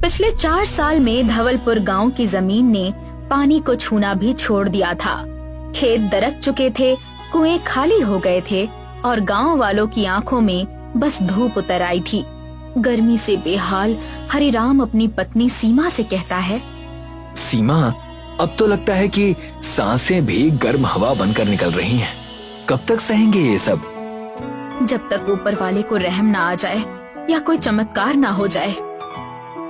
पिछले 4 साल में धवलपुर गांव की जमीन ने पानी को छूना भी छोड़ दिया था। खेत दरक चुके थे, कुएं खाली हो गए थे और गांव वालों की आंखों में बस धूप उतर आई थी। गर्मी से बेहाल हरिराम अपनी पत्नी सीमा से कहता है, सीमा, अब तो लगता है कि सांसें भी गर्म हवा बनकर निकल रही हैं। कब तक सहेंगे ये सब? जब तक ऊपर वाले को रहम ना आ जाए या कोई चमत्कार ना हो जाए।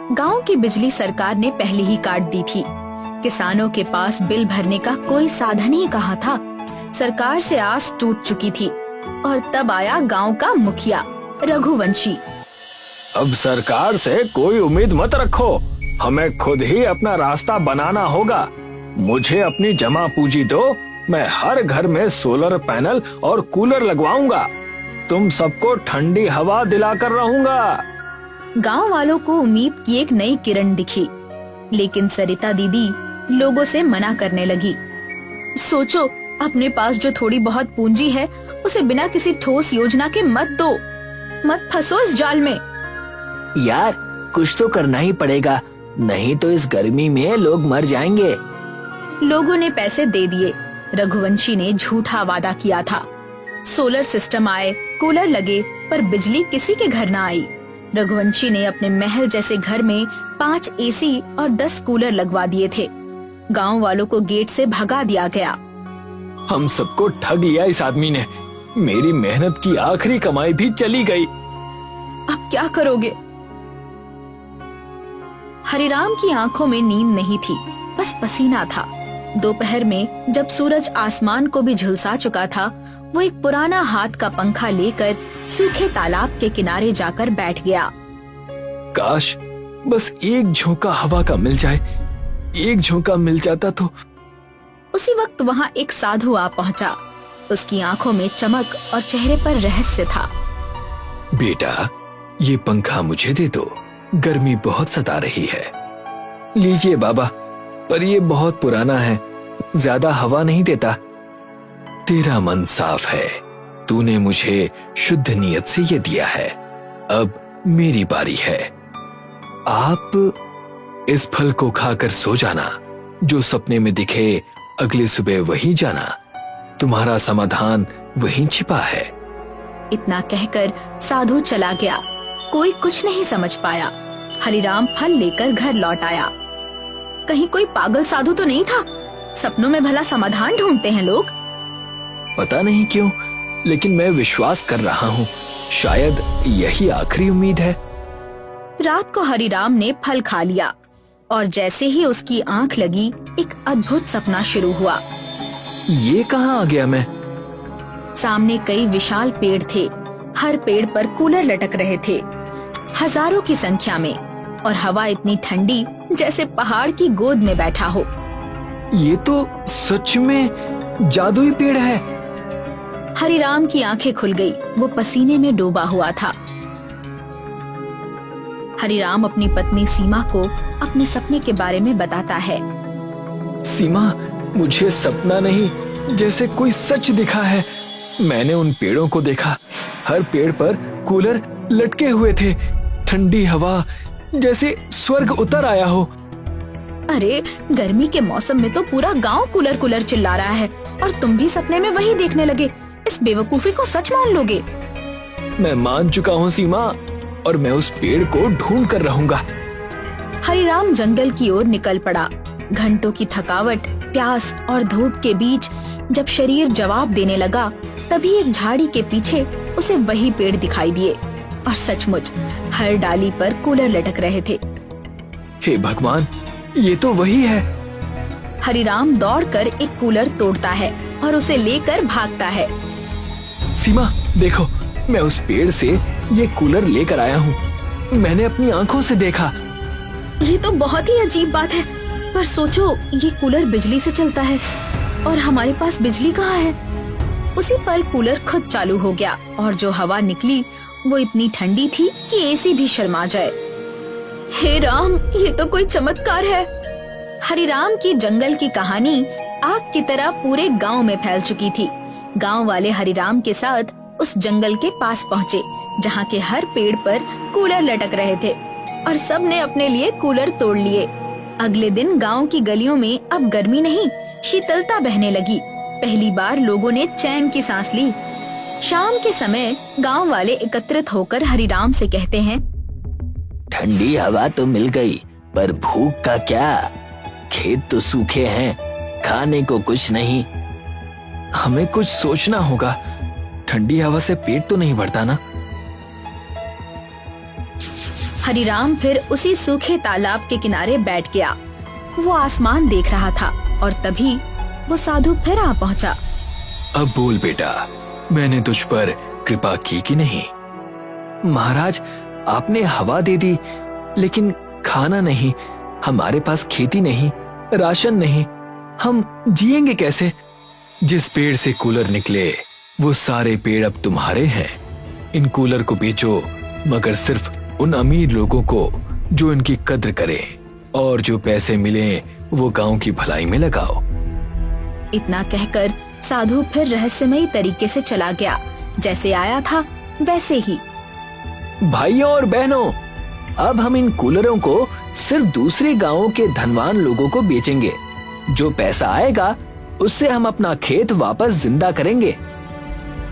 गांव की बिजली सरकार ने पहले ही काट दी थी। किसानों के पास बिल भरने का कोई साधन ही कहाँ था। सरकार से आस टूट चुकी थी और तब आया गांव का मुखिया रघुवंशी। अब सरकार से कोई उम्मीद मत रखो, हमें खुद ही अपना रास्ता बनाना होगा। मुझे अपनी जमा पूंजी दो, मैं हर घर में सोलर पैनल और कूलर लगवाऊंगा। तुम सबको ठंडी हवा दिलाकर रहूंगा। गांव वालों को उम्मीद की एक नई किरण दिखी, लेकिन सरिता दीदी लोगों से मना करने लगी। सोचो, अपने पास जो थोड़ी बहुत पूंजी है उसे बिना किसी ठोस योजना के मत दो, मत फंसो इस जाल में। यार, कुछ तो करना ही पड़ेगा, नहीं तो इस गर्मी में लोग मर जाएंगे। लोगों ने पैसे दे दिए। रघुवंशी ने झूठा वादा किया था। सोलर सिस्टम आए, कूलर लगे, पर बिजली किसी के घर ना आई। रघुवंशी ने अपने महल जैसे घर में 5 एसी और 10 कूलर लगवा दिए थे। गांव वालों को गेट से भगा दिया गया। हम सबको ठग लिया इस आदमी ने। मेरी मेहनत की आखिरी कमाई भी चली गई। अब क्या करोगे? हरिराम की आंखों में नींद नहीं थी, बस पसीना था। दोपहर में जब सूरज आसमान को भी झुलसा चुका था, वो एक पुराना हाथ का पंखा लेकर सूखे तालाब के किनारे जाकर बैठ गया। काश बस एक झोंका हवा का मिल जाए, एक झोंका मिल जाता तो। उसी वक्त वहाँ एक साधु आ पहुँचा। उसकी आंखों में चमक और चेहरे पर रहस्य था। बेटा, ये पंखा मुझे दे दो, गर्मी बहुत सता रही है। लीजिए बाबा, पर ये बहुत पुराना है, ज्यादा हवा नहीं देता। तेरा मन साफ है, तूने मुझे शुद्ध नीयत से ये दिया है। अब मेरी बारी है। आप इस फल को खाकर सो जाना, जो सपने में दिखे अगले सुबह वही जाना। तुम्हारा समाधान वहीं छिपा है। इतना कहकर साधु चला गया। कोई कुछ नहीं समझ पाया। हरिराम फल लेकर घर लौट आया। कहीं कोई पागल साधु तो नहीं था? सपनों में भला समाधान ढूंढते हैं लोग। पता नहीं क्यों, लेकिन मैं विश्वास कर रहा हूँ, शायद यही आखिरी उम्मीद है। रात को हरिराम ने फल खा लिया और जैसे ही उसकी आंख लगी, एक अद्भुत सपना शुरू हुआ। ये कहाँ आ गया मैं? सामने कई विशाल पेड़ थे। हर पेड़ पर कूलर लटक रहे थे, हजारों की संख्या में, और हवा इतनी ठंडी जैसे पहाड़ की गोद में बैठा हो। ये तो सच में जादुई पेड़ है। हरिराम की आंखें खुल गई। वो पसीने में डूबा हुआ था। हरिराम अपनी पत्नी सीमा को अपने सपने के बारे में बताता है। सीमा, मुझे सपना नहीं, जैसे कोई सच दिखा है। मैंने उन पेड़ों को देखा, हर पेड़ पर कूलर लटके हुए थे, ठंडी हवा, जैसे स्वर्ग उतर आया हो। अरे, गर्मी के मौसम में तो पूरा गांव कूलर कूलर चिल्ला रहा है और तुम भी सपने में वही देखने लगे। इस बेवकूफी को सच मान लोगे? मैं मान चुका हूँ सीमा, और मैं उस पेड़ को ढूंढ कर रहूंगा। हरिराम जंगल की ओर निकल पड़ा। घंटों की थकावट, प्यास और धूप के बीच जब शरीर जवाब देने लगा, तभी एक झाड़ी के पीछे उसे वही पेड़ दिखाई दिए, और सचमुच हर डाली पर कूलर लटक रहे थे। हे भगवान, ये तो वही है। हरिराम दौड़कर एक कूलर तोड़ता है और उसे लेकर भागता है। सीमा, देखो, मैं उस पेड़ से ये कूलर लेकर आया हूँ। मैंने अपनी आंखों से देखा। ये तो बहुत ही अजीब बात है, पर सोचो, ये कूलर बिजली से चलता है और हमारे पास बिजली कहाँ है? उसी पर कूलर खुद चालू हो गया और जो हवा निकली वो इतनी ठंडी थी कि एसी भी शर्मा जाए। हे राम, ये तो कोई चमत्कार है। हरिराम की जंगल की कहानी आग की तरह पूरे गांव में फैल चुकी थी। गांव वाले हरिराम के साथ उस जंगल के पास पहुँचे, जहाँ के हर पेड़ पर कूलर लटक रहे थे। और सब ने अपने लिए कूलर तोड़ लिए। अगले दिन गांव की गलियों में अब गर्मी नहीं, शीतलता बहने लगी। पहली बार लोगों ने चैन की सांस ली। शाम के समय गांव वाले एकत्रित होकर हरिराम से कहते हैं, ठंडी हवा तो मिल गई, पर भूख का क्या? खेत तो सूखे हैं, खाने को कुछ नहीं। हमें कुछ सोचना होगा। ठंडी हवा से पेट तो नहीं भरता ना? हरिराम फिर उसी सूखे तालाब के किनारे बैठ गया। वो आसमान देख रहा था और तभी वो साधु फिर आ पहुंचा। अब बोल बेटा, मैंने तुझ पर कृपा की कि नहीं? महाराज, आपने हवा दे दी, लेकिन खाना नहीं। हमारे पास खेती नहीं, राशन नहीं, हम जिएंगे कैसे? जिस पेड़ से कूलर निकले वो सारे पेड़ अब तुम्हारे हैं। इन कूलर को बेचो, मगर सिर्फ उन अमीर लोगों को जो इनकी कद्र करें, और जो पैसे मिले वो गांव की भलाई में लगाओ। इतना कहकर साधु फिर रहस्यमयी तरीके से चला गया। जैसे आया था वैसे ही। भाइयों और बहनों, अब हम इन कूलरों को सिर्फ दूसरे गांवों के धनवान लोगों को बेचेंगे। जो पैसा आएगा उससे हम अपना खेत वापस जिंदा करेंगे।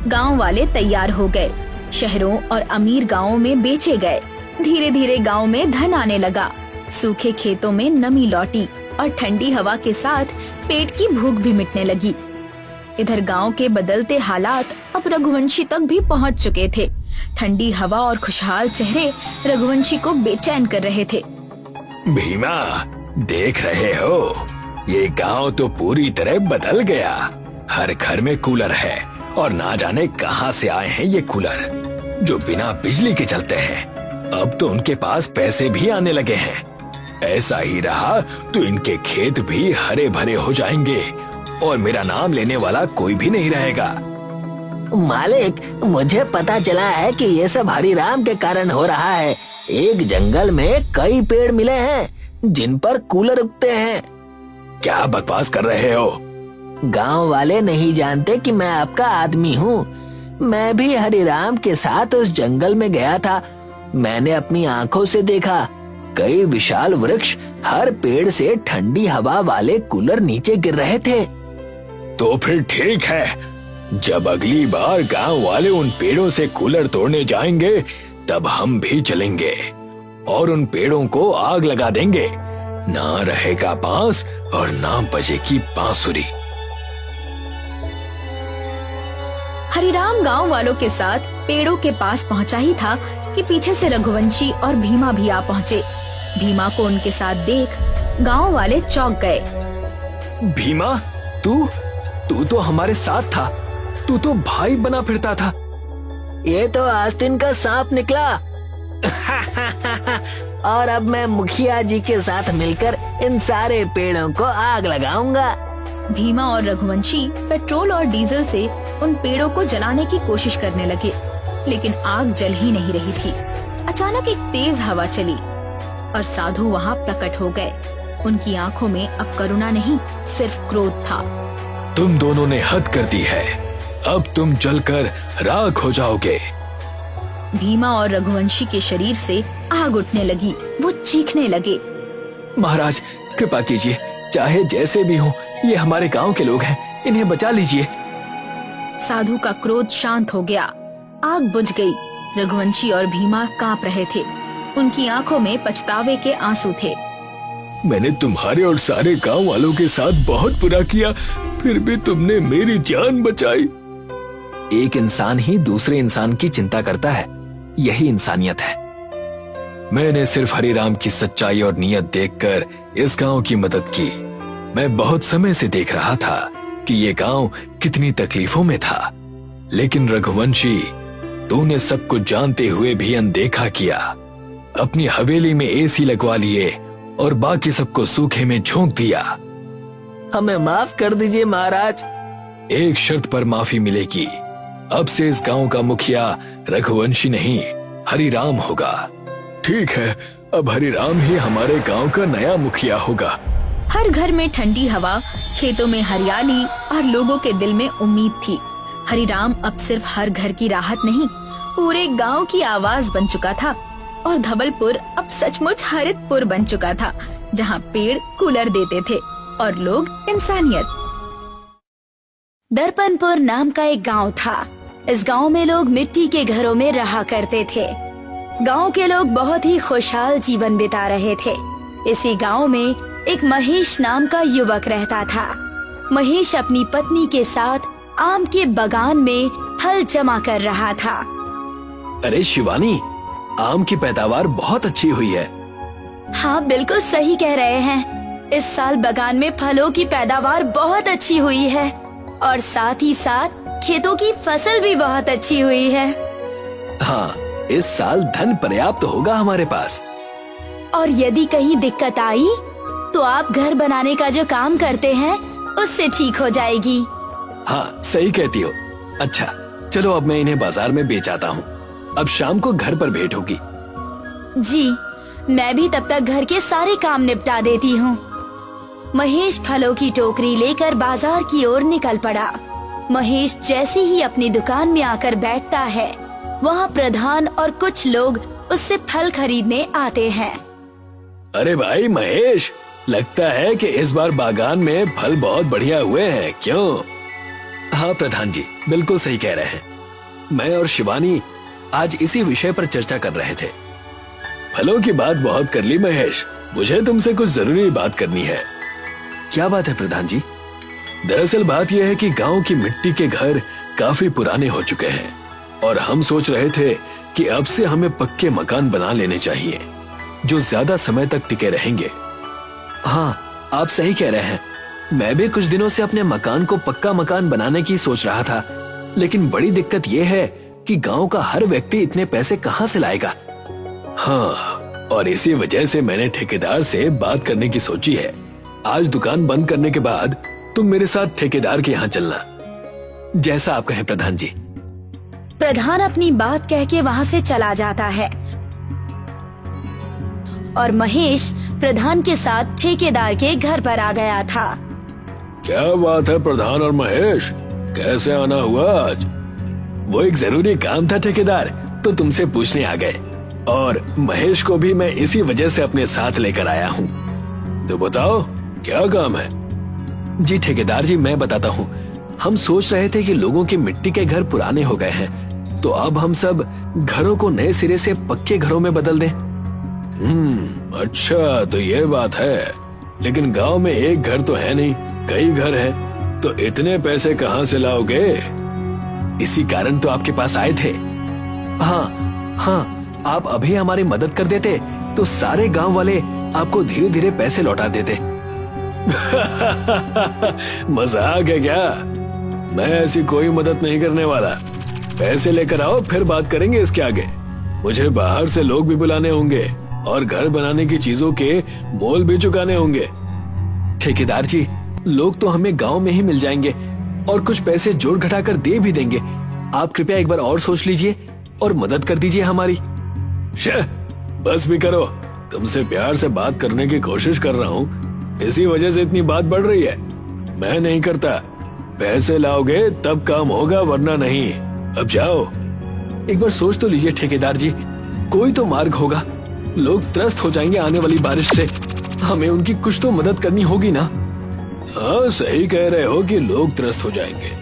गांव वाले तैयार हो गए। शहरों और अमीर गांवों में बेचे गए। धीरे धीरे गांव में धन आने लगा। सूखे खेतों में नमी लौटी और ठंडी हवा के साथ पेट की भूख भी मिटने लगी। इधर गांव के बदलते हालात अब रघुवंशी तक भी पहुंच चुके थे। ठंडी हवा और खुशहाल चेहरे रघुवंशी को बेचैन कर रहे थे। भीमा, देख रहे हो, ये गांव तो पूरी तरह बदल गया। हर घर में कूलर है, और ना जाने कहां से आए हैं ये कूलर, जो बिना बिजली के चलते हैं। अब तो उनके पास पैसे भी आने लगे हैं। ऐसा ही रहा तो इनके खेत भी हरे भरे हो जाएंगे, और मेरा नाम लेने वाला कोई भी नहीं रहेगा। मालिक, मुझे पता चला है कि ये सब हरिराम के कारण हो रहा है। एक जंगल में कई पेड़ मिले हैं जिन पर कूलर उगते हैं। क्या बकवास कर रहे हो? गांव वाले नहीं जानते कि मैं आपका आदमी हूँ। मैं भी हरिराम के साथ उस जंगल में गया था। मैंने अपनी आंखों से देखा, कई विशाल वृक्ष, हर पेड़ से ठंडी हवा वाले कूलर नीचे गिर रहे थे। तो फिर ठीक है, जब अगली बार गांव वाले उन पेड़ों से कूलर तोड़ने जाएंगे, तब हम भी चलेंगे और उन पेड़ों को आग लगा देंगे। ना रहेगा बांस और ना बजेगी बांसुरी। हरिराम गांव वालों के साथ पेड़ों के पास पहुंचा ही था कि पीछे से रघुवंशी और भीमा भी आ पहुंचे। भीमा को उनके साथ देख गांव वाले चौंक गए। भीमा, तू तो हमारे साथ था। तू तो भाई बना फिरता था। ये तो आस्तीन का सांप निकला। और अब मैं मुखिया जी के साथ मिलकर इन सारे पेड़ों को आग लगाऊंगा। भीमा और रघुवंशी पेट्रोल और डीजल से उन पेड़ों को जलाने की कोशिश करने लगे, लेकिन आग जल ही नहीं रही थी। अचानक एक तेज हवा चली और साधु वहाँ प्रकट हो गए। उनकी आंखों में अब करुणा नहीं, सिर्फ क्रोध था। तुम दोनों ने हद कर दी है। अब तुम जलकर राख हो जाओगे। भीमा और रघुवंशी के शरीर से आग उठने लगी। वो चीखने लगे। महाराज, कृपा कीजिए, चाहे जैसे भी हो, ये हमारे गांव के लोग हैं, इन्हें बचा लीजिए। साधु का क्रोध शांत हो गया। आग बुझ गई। रघुवंशी और भीमा कांप रहे थे। उनकी आंखों में पछतावे के आंसू थे। मैंने तुम्हारे और सारे गांव वालों के साथ बहुत बुरा किया, फिर भी तुमने मेरी जान बचाई। एक इंसान ही दूसरे इंसान की चिंता करता है, यही इंसानियत है। मैंने सिर्फ हरिराम की सच्चाई और नियत देखकर इस गांव की मदद की। मैं बहुत समय से देख रहा था कि ये गांव कितनी तकलीफों में था, लेकिन रघुवंशी, तूने सब कुछ जानते हुए भी अनदेखा किया। अपनी हवेली में एसी लगवा लिए और बाकी सबको सूखे में झोंक दिया। हमें माफ कर दीजिए महाराज। एक शर्त पर माफी मिलेगी। अब से इस गांव का मुखिया रघुवंशी नहीं, हरिराम होगा। ठीक है, अब हरिराम ही हमारे गांव का नया मुखिया होगा। हर घर में ठंडी हवा, खेतों में हरियाली और लोगों के दिल में उम्मीद थी। हरिराम अब सिर्फ हर घर की राहत नहीं, पूरे गांव की आवाज बन चुका था। और धवलपुर अब सचमुच हरितपुर बन चुका था, जहाँ पेड़ कूलर देते थे और लोग इंसानियत। दर्पणपुर नाम का एक गांव था। इस गांव में लोग मिट्टी के घरों में रहा करते थे। गांव के लोग बहुत ही खुशहाल जीवन बिता रहे थे। इसी गांव में एक महेश नाम का युवक रहता था। महेश अपनी पत्नी के साथ आम के बागान में फल जमा कर रहा था। अरे शिवानी, आम की पैदावार बहुत अच्छी हुई है। हाँ, बिल्कुल सही कह रहे हैं। इस साल बागान में फलों की पैदावार बहुत अच्छी हुई है और साथ ही साथ खेतों की फसल भी बहुत अच्छी हुई है। हाँ, इस साल धन पर्याप्त होगा हमारे पास। और यदि कहीं दिक्कत आई तो आप घर बनाने का जो काम करते हैं उससे ठीक हो जाएगी। हाँ, सही कहती हो। अच्छा, चलो अब मैं इन्हें बाजार में बेच आता हूँ। अब शाम को घर पर भेंट होगी। जी, मैं भी तब तक घर के सारे काम निपटा देती हूँ। महेश फलों की टोकरी लेकर बाजार की ओर निकल पड़ा। महेश जैसे ही अपनी दुकान में आकर बैठता है, वहाँ प्रधान और कुछ लोग उससे फल खरीदने आते हैं। अरे भाई महेश, लगता है कि इस बार बागान में फल बहुत बढ़िया हुए हैं, क्यों? हाँ प्रधान जी, बिल्कुल सही कह रहे हैं। मैं और शिवानी आज इसी विषय पर चर्चा कर रहे थे। फलों की बात बहुत कर ली महेश, मुझे तुमसे कुछ जरूरी बात करनी है। क्या बात है प्रधान जी? दरअसल बात यह है कि गांव की मिट्टी के घर काफी पुराने हो चुके हैं और हम सोच रहे थे कि अब से हमें पक्के मकान बना लेने चाहिए जो ज्यादा समय तक टिके रहेंगे। हाँ, आप सही कह रहे हैं। मैं भी कुछ दिनों से अपने मकान को पक्का मकान बनाने की सोच रहा था, लेकिन बड़ी दिक्कत यह है कि गांव का हर व्यक्ति इतने पैसे कहां से लाएगा। हाँ, और इसी वजह से मैंने ठेकेदार से बात करने की सोची है। आज दुकान बंद करने के बाद तुम मेरे साथ ठेकेदार के यहाँ चलना। जैसा आप कहें प्रधान जी। प्रधान अपनी बात कह के वहाँ से चला जाता है और महेश प्रधान के साथ ठेकेदार के घर पर आ गया था। क्या बात है प्रधान और महेश, कैसे आना हुआ आज? वो एक जरूरी काम था ठेकेदार, तो तुमसे पूछने आ गए। और महेश को भी मैं इसी वजह से अपने साथ लेकर आया हूँ। तो बताओ क्या काम है? जी ठेकेदार जी, मैं बताता हूँ। हम सोच रहे थे कि लोगों के मिट्टी के घर पुराने हो गए हैं, तो अब हम सब घरों को नए सिरे से पक्के घरों में बदल दें। अच्छा, तो ये बात है। लेकिन गांव में एक घर तो है नहीं, कई घर हैं, तो इतने पैसे कहाँ से लाओगे? इसी कारण तो आपके पास आए थे। हाँ, आप अभी हमारी मदद कर देते तो सारे गांव वाले आपको धीरे धीरे पैसे लौटा देते। मजाक है क्या? मैं ऐसी कोई मदद नहीं करने वाला। पैसे लेकर आओ, फिर बात करेंगे इसके आगे। मुझे बाहर से लोग भी बुलाने होंगे और घर बनाने की चीजों के मोल भी चुकाने होंगे। ठेकेदार जी, लोग तो हमें गांव में ही मिल जाएंगे और कुछ पैसे जोड़ घटाकर दे भी देंगे। आप कृपया एक बार और सोच लीजिए और मदद कर दीजिए हमारी। बस भी करो, तुमसे प्यार से बात करने की कोशिश कर रहा हूँ, इसी वजह से इतनी बात बढ़ रही है। मैं नहीं करता। पैसे लाओगे तब काम होगा, वरना नहीं। अब जाओ। एक बार सोच तो लीजिए ठेकेदार जी, कोई तो मार्ग होगा। लोग त्रस्त हो जाएंगे आने वाली बारिश से, हमें उनकी कुछ तो मदद करनी होगी ना। हाँ, सही कह रहे हो कि लोग त्रस्त हो जाएंगे,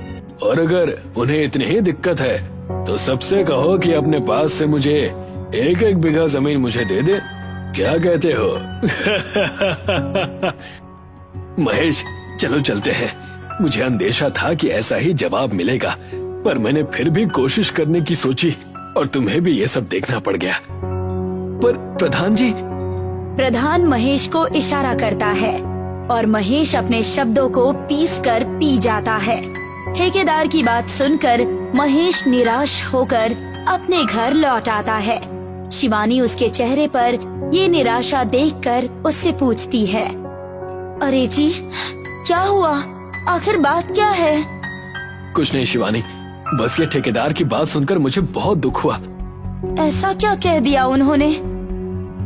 और अगर उन्हें इतनी ही दिक्कत है तो सबसे कहो कि अपने पास से मुझे 1-1 बीघा जमीन मुझे दे दे। क्या कहते हो? महेश, चलो चलते हैं। मुझे अंदेशा था कि ऐसा ही जवाब मिलेगा, पर मैंने फिर भी कोशिश करने की सोची और तुम्हें भी ये सब देखना पड़ गया। पर प्रधान जी। प्रधान महेश को इशारा करता है और महेश अपने शब्दों को पीसकर पी जाता है। ठेकेदार की बात सुनकर महेश निराश होकर अपने घर लौट आता है। शिवानी उसके चेहरे पर ये निराशा देखकर उससे पूछती है, अरे जी, क्या हुआ? आखिर बात क्या है? कुछ नहीं शिवानी, बस ये ठेकेदार की बात सुनकर मुझे बहुत दुख हुआ। ऐसा क्या कह दिया उन्होंने?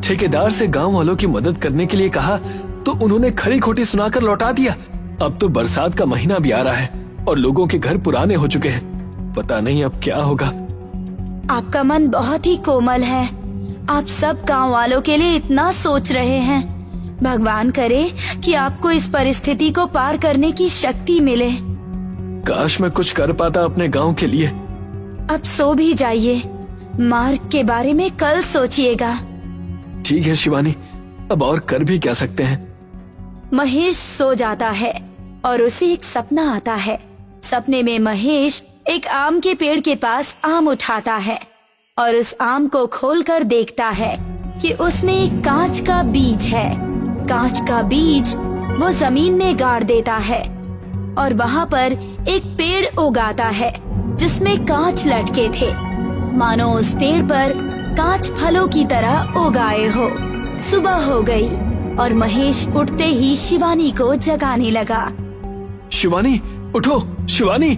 ठेकेदार से गांव वालों की मदद करने के लिए कहा तो उन्होंने खरी खोटी सुनाकर लौटा दिया। अब तो बरसात का महीना भी आ रहा है और लोगों के घर पुराने हो चुके हैं। पता नहीं अब क्या होगा। आपका मन बहुत ही कोमल है। आप सब गांव वालों के लिए इतना सोच रहे हैं। भगवान करे कि आपको इस परिस्थिति को पार करने की शक्ति मिले। काश मैं कुछ कर पाता अपने गांव के लिए। अब सो भी जाइए, मार्ग के बारे में कल सोचिएगा। ठीक है शिवानी, अब और कर भी क्या सकते हैं। महेश सो जाता है और उसे एक सपना आता है। सपने में महेश एक आम के पेड़ के पास आम उठाता है और उस आम को खोलकर देखता है कि उसमें एक कांच का बीज है। कांच का बीज वो जमीन में गाड़ देता है और वहाँ पर एक पेड़ उगाता है जिसमें कांच लटके थे, मानो उस पेड़ पर कांच फलों की तरह उगाए हो। सुबह हो गई और महेश उठते ही शिवानी को जगाने लगा। शिवानी उठो, शिवानी।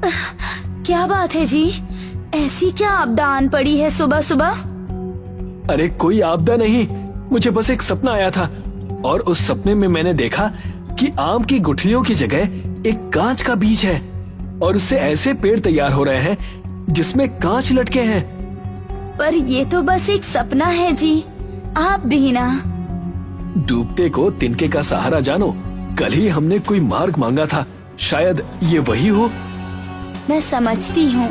क्या बात है जी, ऐसी क्या आपदा आन पड़ी है सुबह सुबह? अरे कोई आपदा नहीं, मुझे बस एक सपना आया था और उस सपने में मैंने देखा कि आम की गुठलियों की जगह एक कांच का बीज है और उससे ऐसे पेड़ तैयार हो रहे हैं जिसमें कांच लटके हैं। पर ये तो बस एक सपना है जी, आप भी ना। डूबते को तिनके का सहारा जानो। कल ही हमने कोई मार्ग मांगा था, शायद ये वही हो। मैं समझती हूँ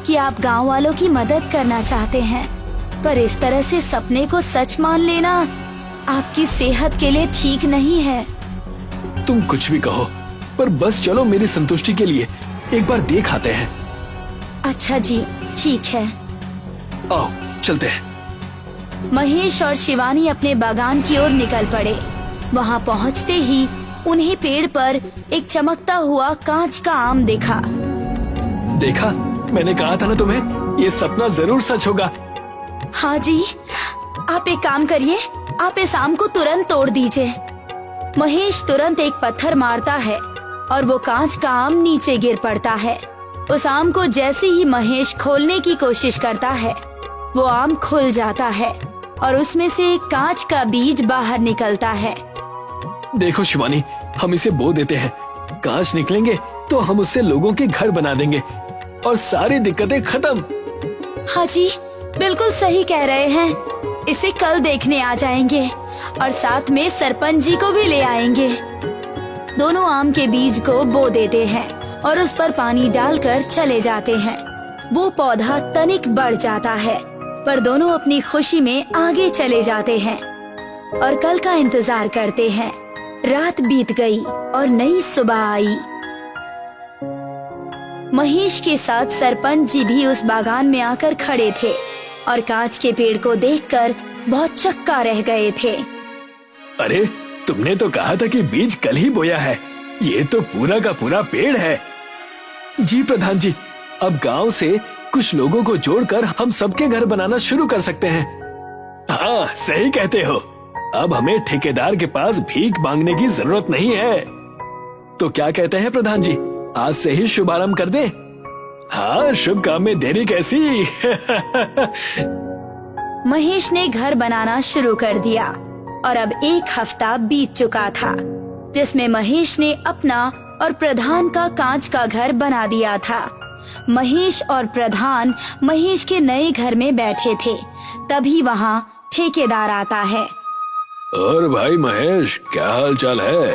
कि आप गांव वालों की मदद करना चाहते हैं, पर इस तरह से सपने को सच मान लेना आपकी सेहत के लिए ठीक नहीं है। तुम कुछ भी कहो, पर बस चलो मेरी संतुष्टि के लिए एक बार देख आते हैं। अच्छा जी, ठीक है। आओ चलते हैं। महेश और शिवानी अपने बागान की ओर निकल पड़े। वहाँ पहुँचते ही उन्हें पेड़ पर एक चमकता हुआ कांच का आम देखा। देखा, मैंने कहा था ना तुम्हें, ये सपना जरूर सच होगा। हाँ जी, आप एक काम करिए, आप इस आम को तुरंत तोड़ दीजिए। महेश तुरंत एक पत्थर मारता है और वो कांच का आम नीचे गिर पड़ता है। उस आम को जैसे ही महेश खोलने की कोशिश करता है, वो आम खुल जाता है और उसमें से एक कांच का बीज बाहर निकलता है। देखो शिवानी, हम इसे बो देते हैं। कांच निकलेंगे तो हम उससे लोगों के घर बना देंगे और सारी दिक्कतें खत्म। हाँ जी, बिल्कुल सही कह रहे हैं। इसे कल देखने आ जाएंगे और साथ में सरपंच जी को भी ले आएंगे। दोनों आम के बीज को बो देते हैं और उस पर पानी डालकर चले जाते हैं। वो पौधा तनिक बढ़ जाता है, पर दोनों अपनी खुशी में आगे चले जाते हैं और कल का इंतजार करते हैं। रात बीत गई और नई सुबह आई। महेश के साथ सरपंच जी भी उस बागान में आकर खड़े थे और कांच के पेड़ को देखकर बहुत चक्का रह गए थे। अरे, तुमने तो कहा था कि बीज कल ही बोया है, ये तो पूरा का पूरा पेड़ है। जी प्रधान जी, अब गांव से कुछ लोगों को जोड़कर हम सबके घर बनाना शुरू कर सकते हैं। हाँ, सही कहते हो। अब हमें ठेकेदार के पास भीख मांगने की जरूरत नहीं है। तो क्या कहते हैं प्रधान जी, आज से ही शुभारंभ कर दें? हाँ, शुभ काम में देरी कैसी। महेश ने घर बनाना शुरू कर दिया और अब एक हफ्ता बीत चुका था, जिसमें महेश ने अपना और प्रधान का कांच का घर बना दिया था। महेश और प्रधान महेश के नए घर में बैठे थे, तभी वहाँ ठेकेदार आता है। और भाई महेश, क्या हाल चाल है?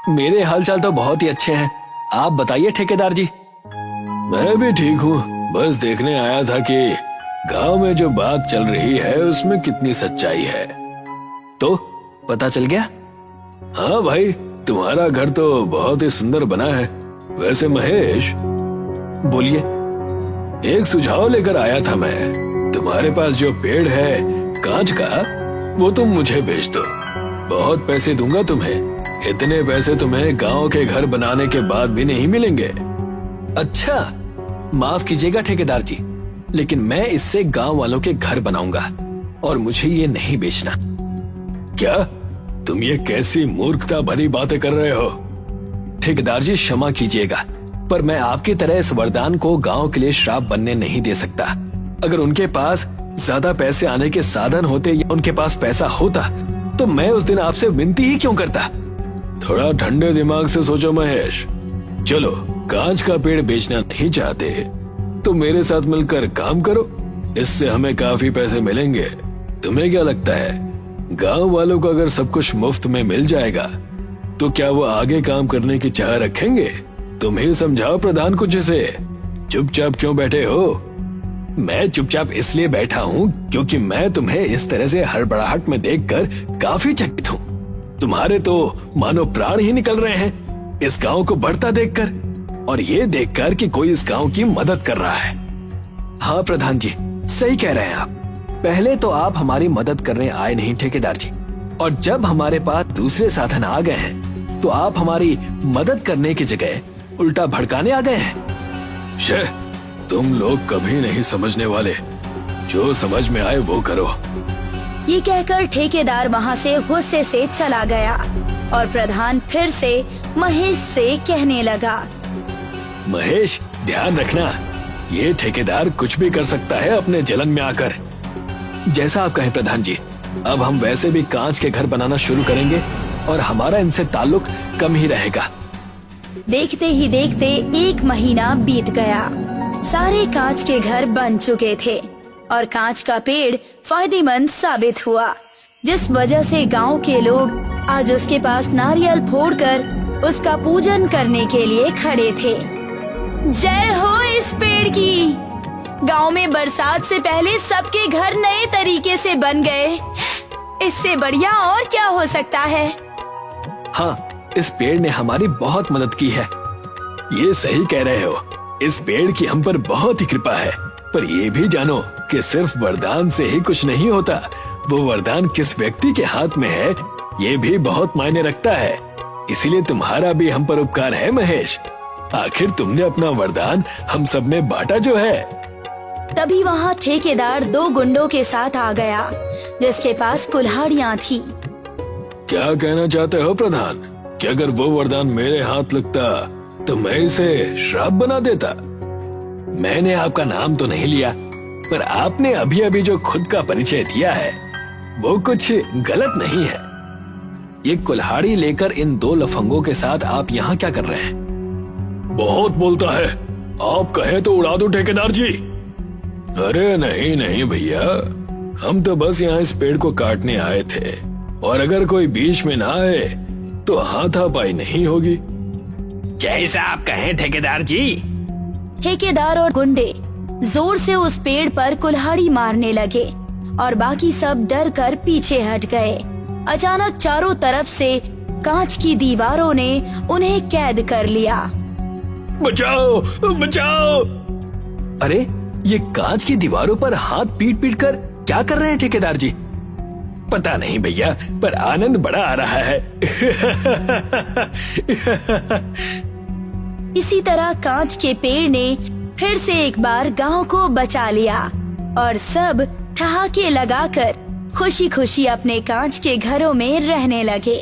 मेरे हाल चाल तो बहुत ही अच्छे हैं, आप बताइए ठेकेदार जी। मैं भी ठीक हूँ, बस देखने आया था कि गांव में जो बात चल रही है उसमें कितनी सच्चाई है। तो पता चल गया? हाँ भाई, तुम्हारा घर तो बहुत ही सुंदर बना है। वैसे महेश, बोलिए। एक सुझाव लेकर आया था मैं। तुम्हारे पास जो पेड़ है कांच का, वो तुम मुझे बेच दो। बहुत पैसे दूंगा तुम्हें। इतने पैसे तुम्हें गांव के घर बनाने के बाद भी नहीं मिलेंगे। अच्छा, माफ कीजिएगा ठेकेदार जी, लेकिन मैं इससे गांव वालों के घर बनाऊंगा और मुझे ये नहीं बेचना। क्या तुम ये कैसी मूर्खता भरी बातें कर रहे हो? ठेकेदार जी क्षमा कीजिएगा, पर मैं आपकी तरह इस वरदान को गांव के लिए श्राप बनने नहीं दे सकता। अगर उनके पास ज्यादा पैसे आने के साधन होते या उनके पास पैसा होता तो मैं उस दिन आपसे विनती ही क्यों करता। थोड़ा ठंडे दिमाग से सोचो महेश। चलो, कांच का पेड़ बेचना नहीं चाहते तो मेरे साथ मिलकर काम करो, इससे हमें काफी पैसे मिलेंगे तुम्हें क्या लगता है, गांव वालों को अगर सब कुछ मुफ्त में मिल जाएगा तो क्या वो आगे काम करने की चाह रखेंगे? तुम ही समझाओ प्रधान कुछ इसे। चुपचाप क्यों बैठे हो? मैं चुपचाप इसलिए बैठा हूँ क्योंकि मैं तुम्हें इस तरह से हड़बड़ाहट में देखकर काफी चकित हूँ। तुम्हारे तो मानो प्राण ही निकल रहे हैं इस गांव को बढ़ता देखकर, और ये देखकर कि कोई इस गांव की मदद कर रहा है। हाँ प्रधान जी, सही कह रहे हैं आप। पहले तो आप हमारी मदद करने आए नहीं ठेकेदार जी, और जब हमारे पास दूसरे साधन आ गए हैं तो आप हमारी मदद करने की जगह उल्टा भड़काने आ गए हैं। शे, तुम लोग कभी नहीं समझने वाले, जो समझ में आए वो करो। ये कहकर ठेकेदार वहाँ से गुस्से से चला गया और प्रधान फिर से महेश से कहने लगा, महेश ध्यान रखना, ये ठेकेदार कुछ भी कर सकता है अपने जलन में आकर। जैसा आप कहें प्रधान जी, अब हम वैसे भी कांच के घर बनाना शुरू करेंगे और हमारा इनसे ताल्लुक कम ही रहेगा। देखते ही देखते 1 महीना बीत गया। सारे कांच के घर बन चुके थे और कांच का पेड़ फायदेमंद साबित हुआ, जिस वजह से गांव के लोग आज उसके पास नारियल फोड़कर उसका पूजन करने के लिए खड़े थे। जय हो इस पेड़ की। गांव में बरसात से पहले सबके घर नए तरीके से बन गए। इससे बढ़िया और क्या हो सकता है। हाँ, इस पेड़ ने हमारी बहुत मदद की है। ये सही कह रहे हो, इस पेड़ की हम पर बहुत ही कृपा है। पर ये भी जानो कि सिर्फ वरदान से ही कुछ नहीं होता, वो वरदान किस व्यक्ति के हाथ में है ये भी बहुत मायने रखता है। इसीलिए तुम्हारा भी हम पर उपकार है महेश। आखिर तुमने अपना वरदान हम सब में बांटा जो है। तभी वहाँ ठेकेदार 2 गुंडों के साथ आ गया, जिसके पास कुल्हाड़ियाँ थी। क्या कहना चाहते हो प्रधान, कि अगर वो वरदान मेरे हाथ लगता तो मैं इसे श्राप बना देता? मैंने आपका नाम तो नहीं लिया, पर आपने अभी अभी जो खुद का परिचय दिया है वो कुछ गलत नहीं है। ये कुल्हाड़ी लेकर इन 2 लफंगों के साथ आप यहाँ क्या कर रहे हैं? बहुत बोलता है, आप कहे तो उड़ा दो ठेकेदार जी। अरे नहीं नहीं भैया, हम तो बस यहाँ इस पेड़ को काटने आए थे, और अगर कोई बीच में ना आए तो हाथापाई नहीं होगी। जैसा आप कहें ठेकेदार जी। ठेकेदार और गुंडे जोर से उस पेड़ पर कुल्हाड़ी मारने लगे और बाकी सब डर कर पीछे हट गए। अचानक चारों तरफ से कांच की दीवारों ने उन्हें कैद कर लिया। बचाओ बचाओ! अरे ये कांच की दीवारों पर हाथ पीट पीट कर क्या कर रहे हैं ठेकेदार जी? पता नहीं भैया, पर आनंद बड़ा आ रहा है। इसी तरह कांच के पेड़ ने फिर से एक बार गांव को बचा लिया और सब ठहाके लगाकर खुशी खुशी अपने कांच के घरों में रहने लगे।